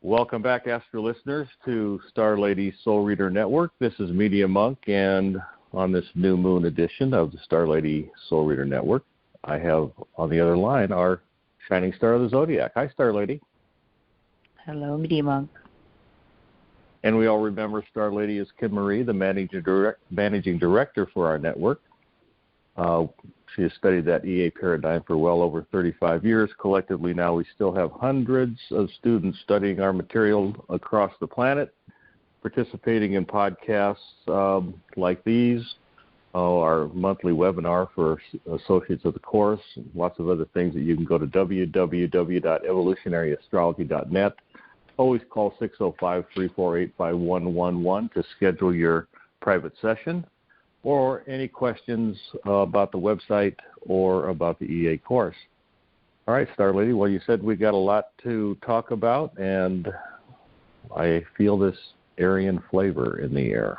Welcome back, Astro listeners, to Star Lady Soul Reader Network. This is Media Monk, and on this new moon edition of the Star Lady Soul Reader Network, I have on the other line our shining star of the zodiac. Hi, Star Lady. Hello, Media Monk. And we all remember Star Lady is Kim Marie, the managing director for our network. She has studied that EA paradigm for well over 35 years. Collectively now we still have hundreds of students studying our material across the planet, participating in podcasts like these, our monthly webinar for associates of the course, and lots of other things that you can go to www.evolutionaryastrology.net. Always call 605-348-5111 to schedule your private session, or any questions about the website or about the EA course. All right, Star Lady, well, you said we got a lot to talk about, and I feel this Aryan flavor in the air.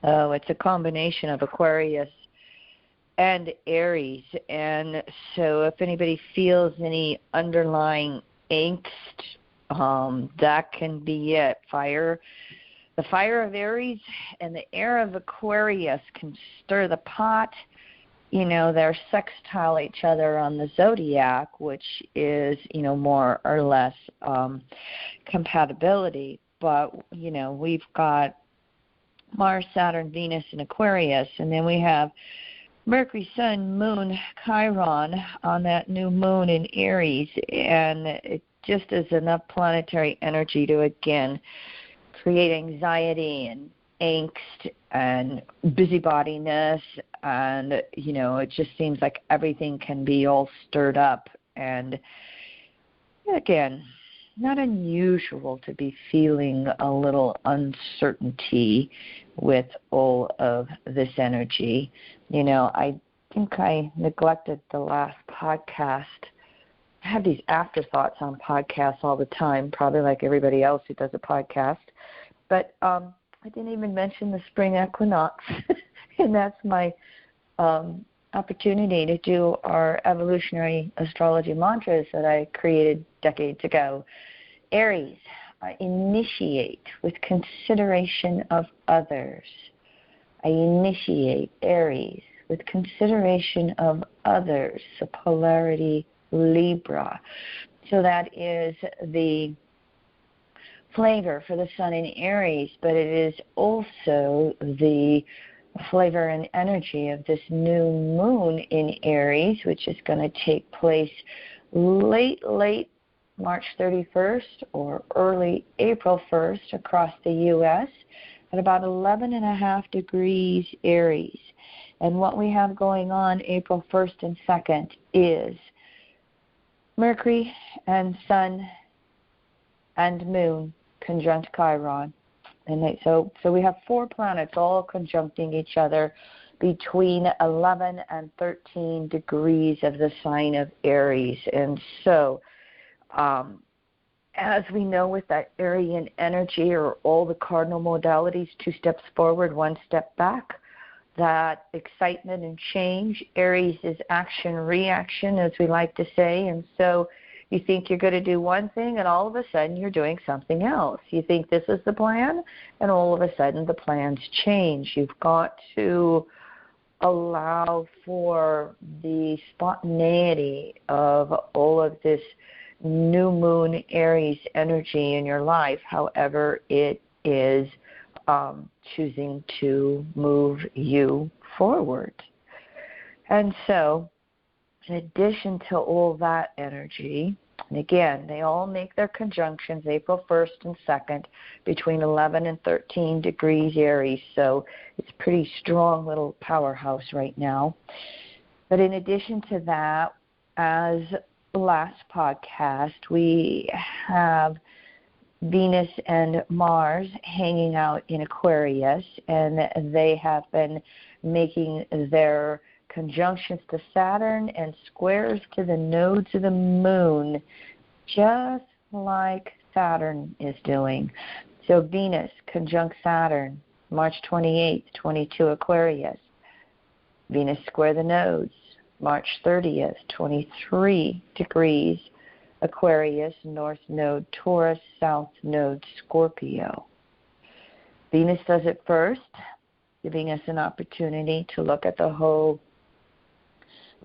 Oh, it's a combination of Aquarius and Aries. And so if anybody feels any underlying angst, that can be it. The fire of Aries and the air of Aquarius can stir the pot. You know, they're sextile each other on the zodiac, which is, more or less compatibility. But, we've got Mars, Saturn, Venus, and Aquarius. And then we have Mercury, Sun, Moon, Chiron on that new moon in Aries. And it just is enough planetary energy to, again, create anxiety and angst and busybodiness, and it just seems like everything can be all stirred up. And again, not unusual to be feeling a little uncertainty with all of this energy. I think I neglected the last podcast. I have these afterthoughts on podcasts all the time, probably like everybody else who does a podcast. But I didn't even mention the spring equinox, and that's my opportunity to do our evolutionary astrology mantras that I created decades ago. Aries, I initiate with consideration of others. I initiate, Aries, with consideration of others, so polarity Libra. So that is the flavor for the sun in Aries, but it is also the flavor and energy of this new moon in Aries, which is going to take place late March 31st or early April 1st across the U.S. at about 11.5 degrees Aries. And what we have going on April 1st and 2nd is Mercury and Sun and Moon conjunct Chiron. And so we have 4 planets all conjuncting each other between 11 and 13 degrees of the sign of Aries. And so, as we know with that Aryan energy, or all the cardinal modalities, 2 steps forward, 1 step back, that excitement and change. Aries is action, reaction, as we like to say. And so you think you're going to do one thing, and all of a sudden you're doing something else. You think this is the plan, and all of a sudden the plans change. You've got to allow for the spontaneity of all of this new moon Aries energy in your life, however it is choosing to move you forward. And so, in addition to all that energy, and again, they all make their conjunctions April 1st and 2nd between 11 and 13 degrees Aries, so it's a pretty strong little powerhouse right now. But in addition to that, as the last podcast, we have Venus and Mars hanging out in Aquarius, and they have been making their conjunctions to Saturn and squares to the nodes of the moon, just like Saturn is doing. So Venus conjunct Saturn, March 28th, 22 Aquarius. Venus square the nodes, March 30th, 23 degrees Aquarius, north node Taurus, south node Scorpio. Venus does it first, giving us an opportunity to look at the whole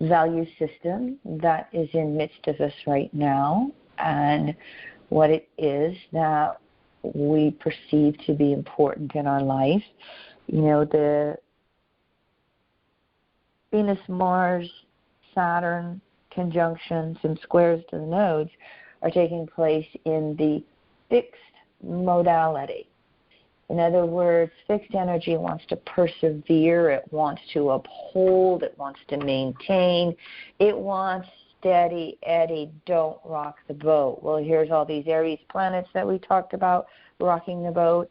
value system that is in midst of us right now and what it is that we perceive to be important in our life. You know, the Venus, Mars, Saturn conjunctions and squares to the nodes are taking place in the fixed modality. In other words, fixed energy wants to persevere, it wants to uphold, it wants to maintain, it wants steady Eddie, don't rock the boat. Well, here's all these Aries planets that we talked about rocking the boat.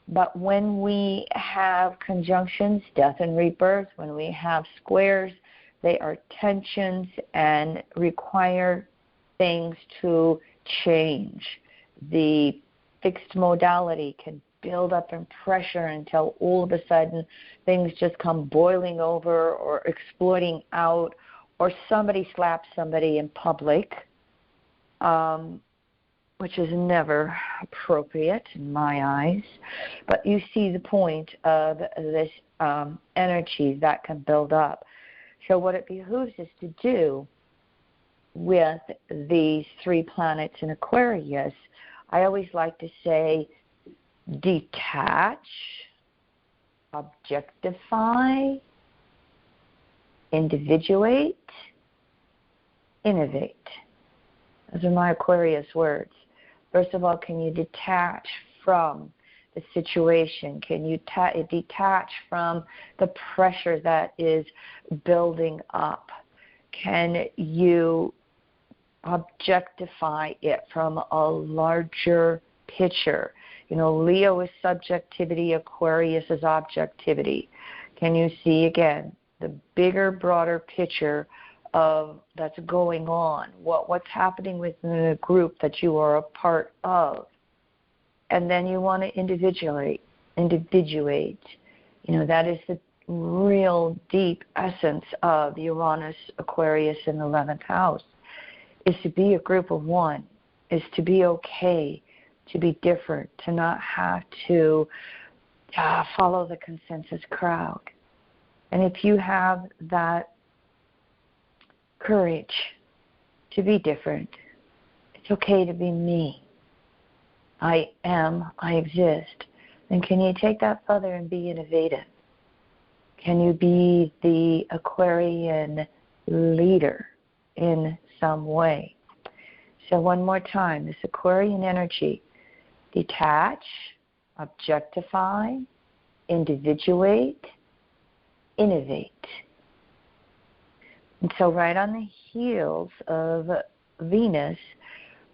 But when we have conjunctions, death and rebirth, when we have squares, they are tensions and require things to change. The fixed modality can build up in pressure until all of a sudden things just come boiling over or exploding out, or somebody slaps somebody in public, which is never appropriate in my eyes. But you see the point of this energy that can build up. So what it behooves us to do with these three planets in Aquarius, I always like to say detach, objectify, individuate, innovate. Those are my Aquarius words. First of all, can you detach from the situation? Can you detach from the pressure that is building up? Can you objectify it from a larger picture? You know, Leo is subjectivity, Aquarius is objectivity. Can you see again the bigger, broader picture of that's going on? What's happening within the group that you are a part of? And then you want to individuate. You know, that is the real deep essence of Uranus, Aquarius in the 11th house, is to be a group of one, is to be okay, to be different, to not have to follow the consensus crowd. And if you have that courage to be different, it's okay to be me. I am, I exist. Then can you take that further and be innovative? Can you be the Aquarian leader in some way? So one more time, this Aquarian energy: detach, objectify, individuate, innovate. And so right on the heels of Venus,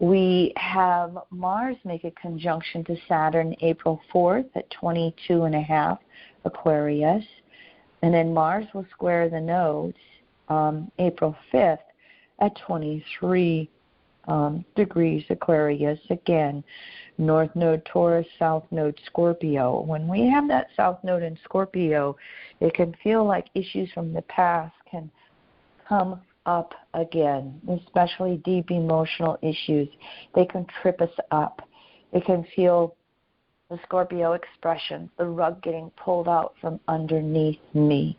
we have Mars make a conjunction to Saturn April 4th at 22.5 Aquarius. And then Mars will square the nodes April 5th at 23 degrees Aquarius. Again, north node Taurus, south node Scorpio. When we have that south node in Scorpio, it can feel like issues from the past can come up again, especially deep emotional issues. They can trip us up. It can feel the Scorpio expression, the rug getting pulled out from underneath me,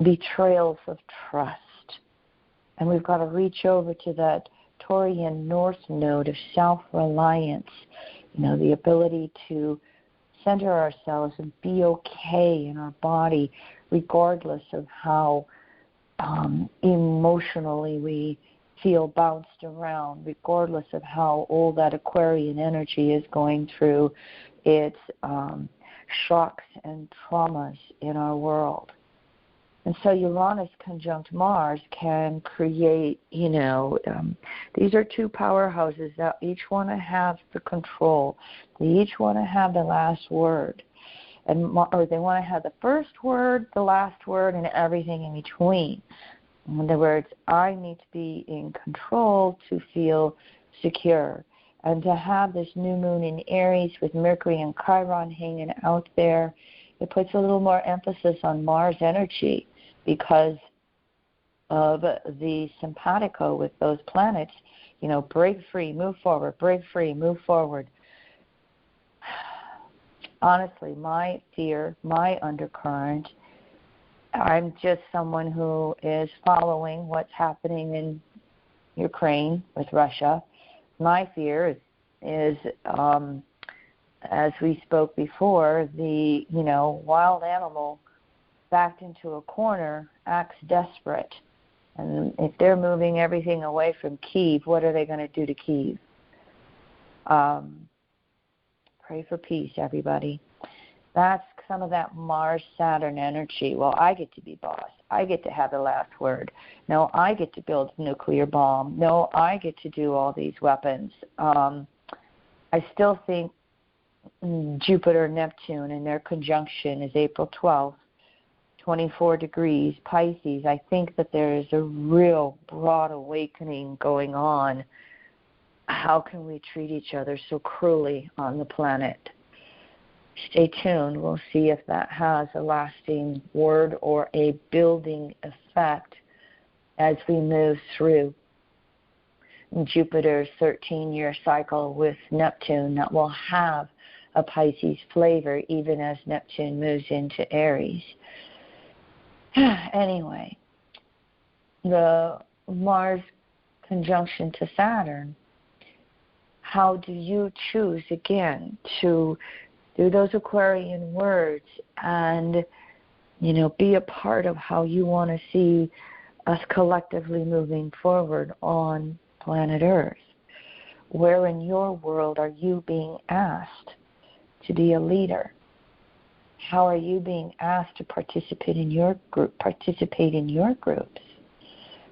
betrayals of trust. And we've got to reach over to that Taurian north node of self-reliance, you know, the ability to center ourselves and be okay in our body regardless of how emotionally we feel bounced around, regardless of how all that Aquarian energy is going through its shocks and traumas in our world. And so Uranus conjunct Mars can create, you know, these are two powerhouses that each want to have the control. They each want to have the last word. Or they want to have the first word, the last word, and everything in between. In other words, I need to be in control to feel secure. And to have this new moon in Aries with Mercury and Chiron hanging out there, it puts a little more emphasis on Mars energy because of the simpatico with those planets. break free, move forward, break free, move forward. Honestly, my fear, my undercurrent, I'm just someone who is following what's happening in Ukraine with Russia. My fear is as we spoke before, the, wild animal backed into a corner acts desperate. And if they're moving everything away from Kyiv, what are they going to do to Kyiv? Pray for peace, everybody. That's some of that Mars-Saturn energy. Well, I get to be boss. I get to have the last word. No, I get to build a nuclear bomb. No, I get to do all these weapons. I still think Jupiter and Neptune and their conjunction is April 12th, 24 degrees, Pisces. I think that there is a real broad awakening going on. How can we treat each other so cruelly on the planet? Stay tuned. We'll see if that has a lasting word or a building effect as we move through Jupiter's 13-year cycle with Neptune that will have a Pisces flavor even as Neptune moves into Aries. Anyway, the Mars conjunction to Saturn, how do you choose again to do those Aquarian words and, be a part of how you want to see us collectively moving forward on planet Earth? Where in your world are you being asked to be a leader? How are you being asked to participate in your groups?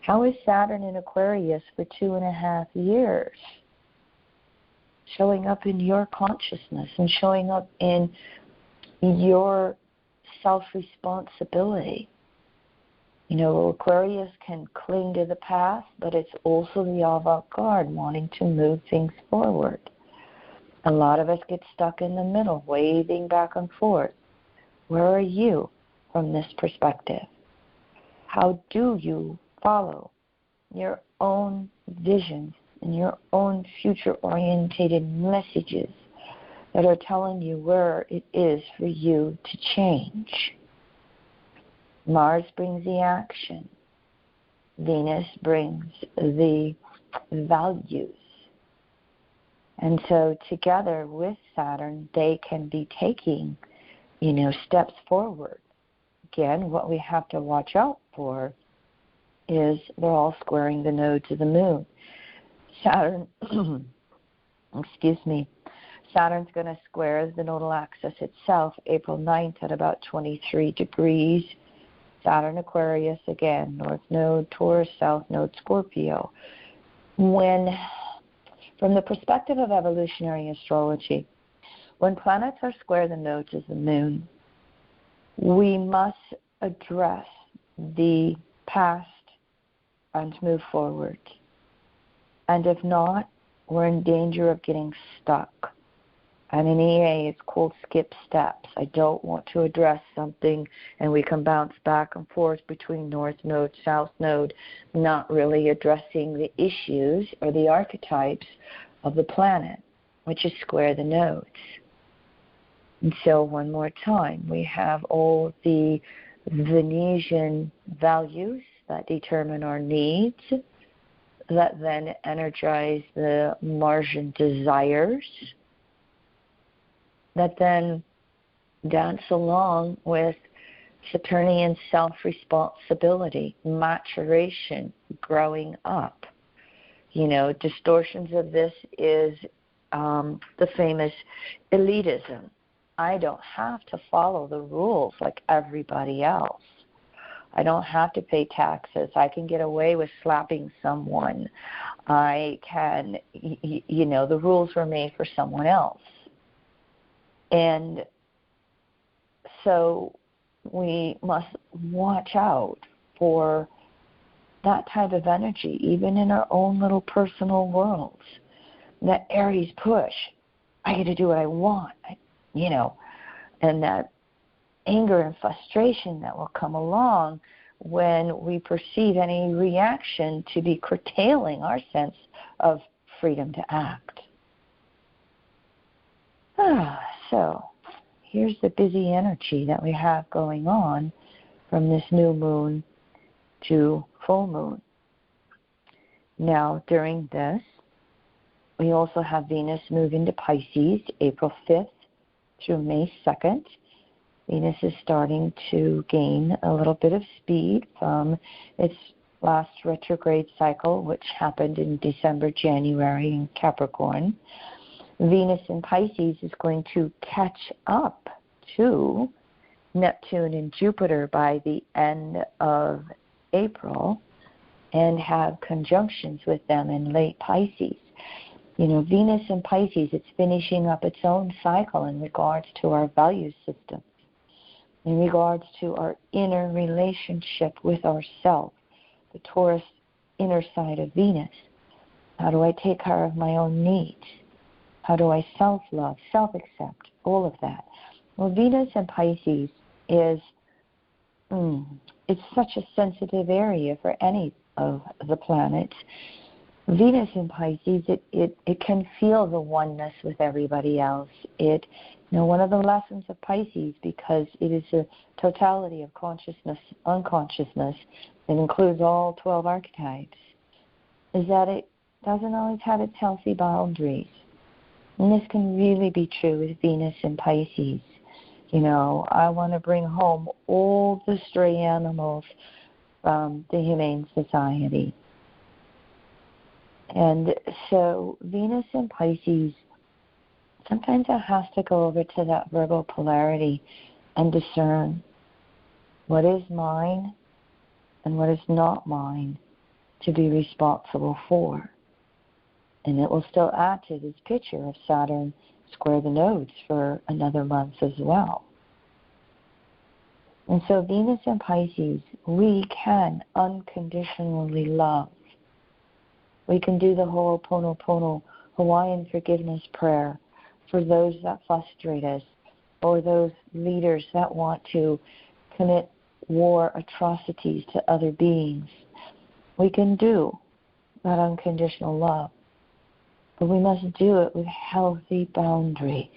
How is Saturn in Aquarius for 2.5 years? Showing up in your consciousness and showing up in your self-responsibility. Aquarius can cling to the past, but it's also the avant-garde wanting to move things forward. A lot of us get stuck in the middle, waving back and forth. Where are you from this perspective? How do you follow your own visions and your own future-orientated messages that are telling you where it is for you to change? Mars brings the action. Venus brings the values. And so together with Saturn, they can be taking, steps forward. Again, what we have to watch out for is they're all squaring the nodes of the moon. Saturn, Saturn's going to square the nodal axis itself April 9th at about 23 degrees. Saturn Aquarius again, North Node, Taurus, South Node, Scorpio. From the perspective of evolutionary astrology, when planets are square the nodes of the moon, we must address the past and move forward. And if not, we're in danger of getting stuck. And in EA, it's called skip steps. I don't want to address something and we can bounce back and forth between North Node, South Node, not really addressing the issues or the archetypes of the planet, which is square the nodes. And so one more time, we have all the Venusian values that determine our needs, that then energize the Martian desires, that then dance along with Saturnian self-responsibility, maturation, growing up. Distortions of this is the famous elitism. I don't have to follow the rules like everybody else. I don't have to pay taxes. I can get away with slapping someone. I can, the rules were made for someone else. And so we must watch out for that type of energy, even in our own little personal worlds. That Aries push, I get to do what I want, and that anger and frustration that will come along when we perceive any reaction to be curtailing our sense of freedom to act. So here's the busy energy that we have going on from this new moon to full moon. Now, during this, we also have Venus move into Pisces, April 5th through May 2nd. Venus is starting to gain a little bit of speed from its last retrograde cycle, which happened in December, January in Capricorn. Venus in Pisces is going to catch up to Neptune and Jupiter by the end of April and have conjunctions with them in late Pisces. Venus in Pisces, it's finishing up its own cycle in regards to our value system, in regards to our inner relationship with ourselves, the Taurus inner side of Venus. How do I take care of my own needs? How do I self-love, self-accept, all of that? Well, Venus in Pisces is, it's such a sensitive area for any of the planets. Venus in Pisces, it can feel the oneness with everybody else. One of the lessons of Pisces, because it is a totality of consciousness, unconsciousness, that includes all 12 archetypes, is that it doesn't always have its healthy boundaries. And this can really be true with Venus in Pisces. I want to bring home all the stray animals from the Humane Society. And so Venus in Pisces, sometimes it has to go over to that Virgo polarity and discern what is mine and what is not mine to be responsible for. And it will still add to this picture of Saturn square the nodes for another month as well. And so Venus in Pisces, we can unconditionally love. We can do the Ho'oponopono Hawaiian forgiveness prayer for those that frustrate us or those leaders that want to commit war atrocities to other beings. We can do that unconditional love, but we must do it with healthy boundaries.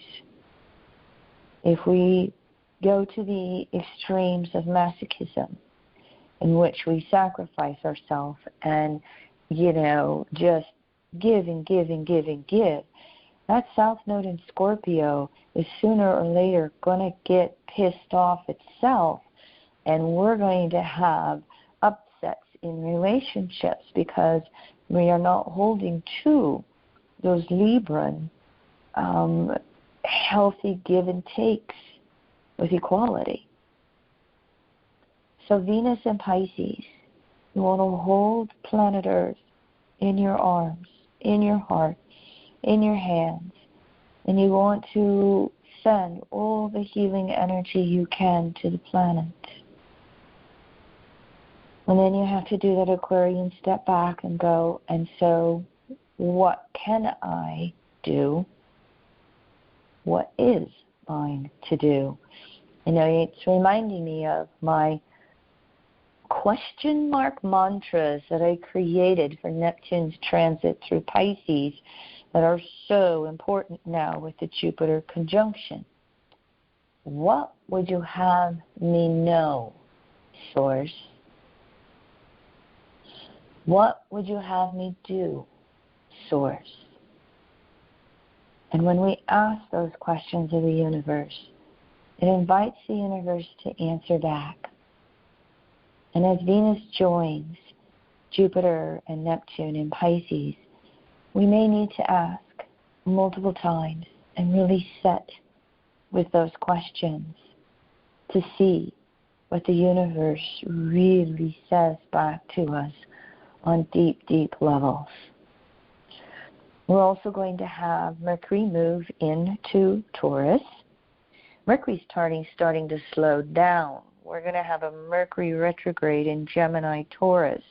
If we go to the extremes of masochism, in which we sacrifice ourselves and just give and give and give and give, that South Node in Scorpio is sooner or later going to get pissed off itself, and we're going to have upsets in relationships because we are not holding to those Libran healthy give and takes with equality. So Venus in Pisces, you want to hold planet Earth in your arms, in your heart, in your hands, and you want to send all the healing energy you can to the planet. And then you have to do that Aquarian step back and go, and so what can I do? What is mine to do? It's reminding me of my question mark mantras that I created for Neptune's transit through Pisces that are so important now with the Jupiter conjunction. What would you have me know, Source? What would you have me do, Source? And when we ask those questions of the universe, it invites the universe to answer back. And as Venus joins Jupiter and Neptune in Pisces, we may need to ask multiple times and really sit with those questions to see what the universe really says back to us on deep, deep levels. We're also going to have Mercury move into Taurus. Mercury's starting to slow down. We're going to have a Mercury retrograde in Gemini Taurus.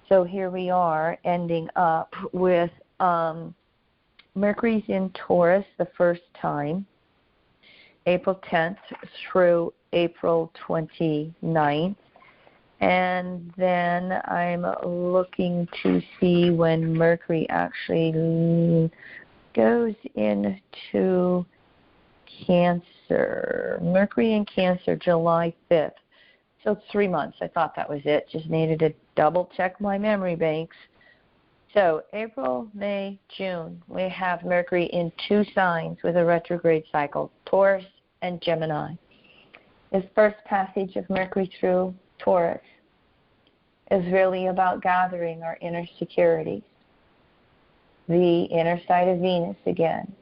So here we are ending up with Mercury's in Taurus the first time, April 10th through April 29th. And then I'm looking to see when Mercury actually goes into Cancer. Mercury in Cancer, July 5th. So it's 3 months. I thought that was it. Just needed to double check my memory banks. So April, May, June, we have Mercury in 2 signs with a retrograde cycle, Taurus and Gemini. This first passage of Mercury through Taurus is really about gathering our inner securities, the inner side of Venus again,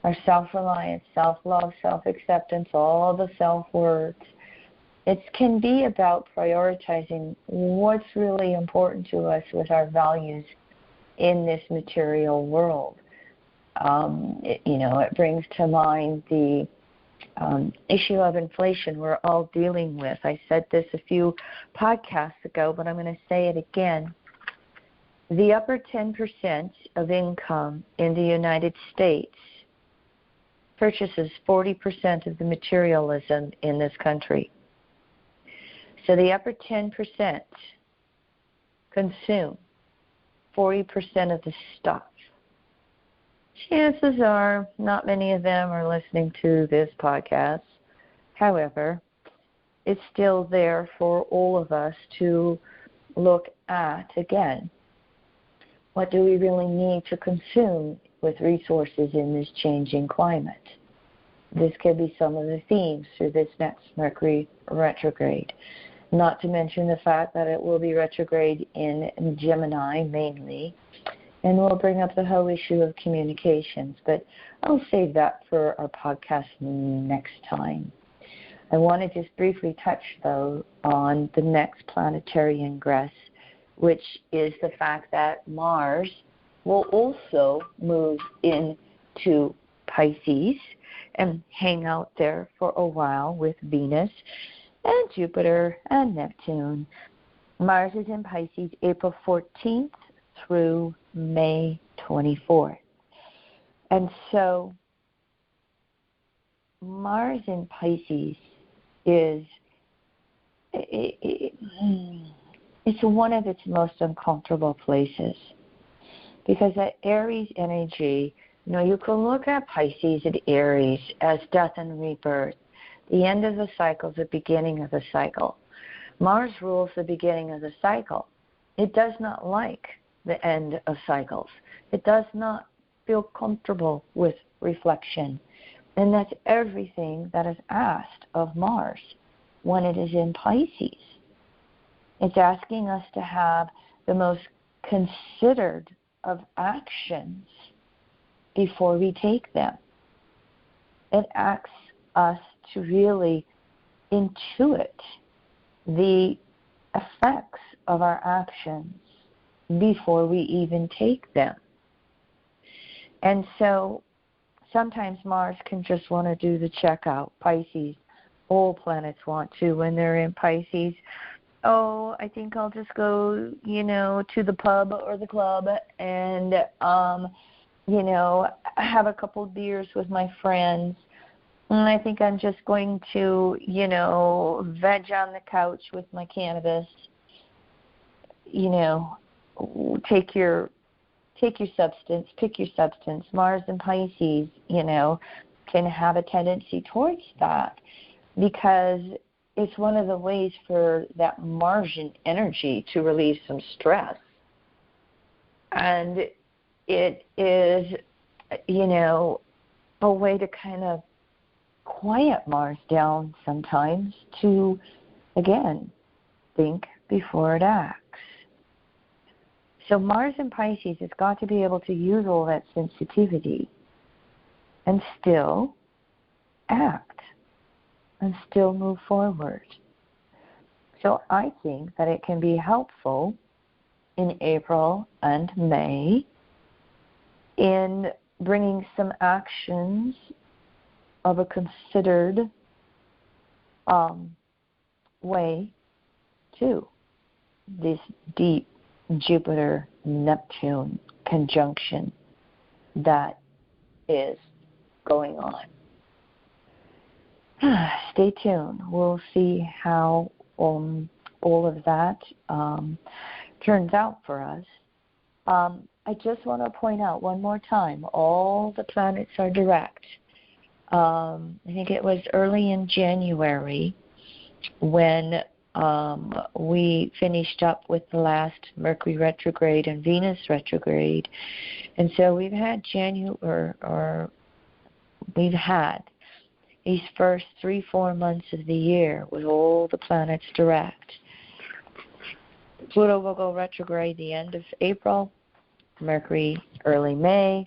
our self-reliance, self-love, self-acceptance, all the self-words. It can be about prioritizing what's really important to us with our values in this material world. It brings to mind the issue of inflation we're all dealing with. I said this a few podcasts ago, but I'm going to say it again. The upper 10% of income in the United States purchases 40% of the materialism in this country. So the upper 10% consume 40% of the stuff. Chances are not many of them are listening to this podcast. However, it's still there for all of us to look at again. What do we really need to consume with resources in this changing climate? This could be some of the themes through this next Mercury retrograde. Not to mention the fact that it will be retrograde in Gemini mainly, and we'll bring up the whole issue of communications, but I'll save that for our podcast next time. I want to just briefly touch, though, on the next planetary ingress, which is the fact that Mars will also move into Pisces and hang out there for a while with Venus and Jupiter and Neptune. Mars is in Pisces April 14th through May 24th. And so Mars in Pisces is it's one of its most uncomfortable places, because that Aries energy, you can look at Pisces and Aries as death and rebirth, the end of the cycle, the beginning of the cycle. Mars rules the beginning of the cycle. It does not like the end of cycles. It does not feel comfortable with reflection. And that's everything that is asked of Mars when it is in Pisces. It's asking us to have the most considered of actions before we take them. It asks us to really intuit the effects of our actions before we even take them. And so sometimes Mars can just want to do the checkout. Pisces, all planets want to when they're in Pisces. Oh, I think I'll just go, to the pub or the club and, have a couple of beers with my friends. And I think I'm just going to, veg on the couch with my cannabis. Take your substance, pick your substance. Mars and Pisces, can have a tendency towards that, because it's one of the ways for that Martian energy to relieve some stress. And it is, a way to kind of quiet Mars down sometimes to, again, think before it acts. So Mars in Pisces has got to be able to use all that sensitivity and still act and still move forward. So I think that it can be helpful in April and May in bringing some actions of a considered way to this deep Jupiter-Neptune conjunction that is going on. Stay tuned. We'll see how all of that turns out for us. I just want to point out one more time, all the planets are direct. I think it was early in January when we finished up with the last Mercury retrograde and Venus retrograde. And so we've had we've had these first 3-4 months of the year with all the planets direct. Pluto will go retrograde the end of April, Mercury early May.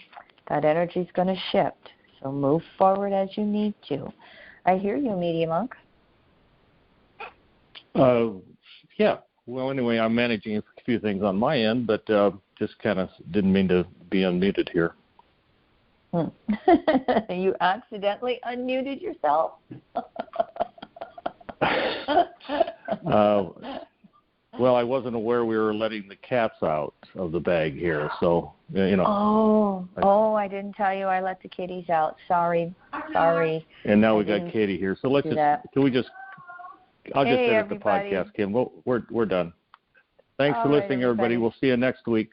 That energy is going to shift. So move forward as you need to. I hear you, Medium Monk. Yeah. Well, anyway, I'm managing a few things on my end, but just kind of didn't mean to be unmuted here. You accidentally unmuted yourself? Well, I wasn't aware we were letting the cats out of the bag here, so, you know. I didn't tell you I let the kitties out. Sorry. And now we got Katie here, so let's I'll just edit the podcast, Kim. We're done. Thanks for listening, everybody. We'll see you next week.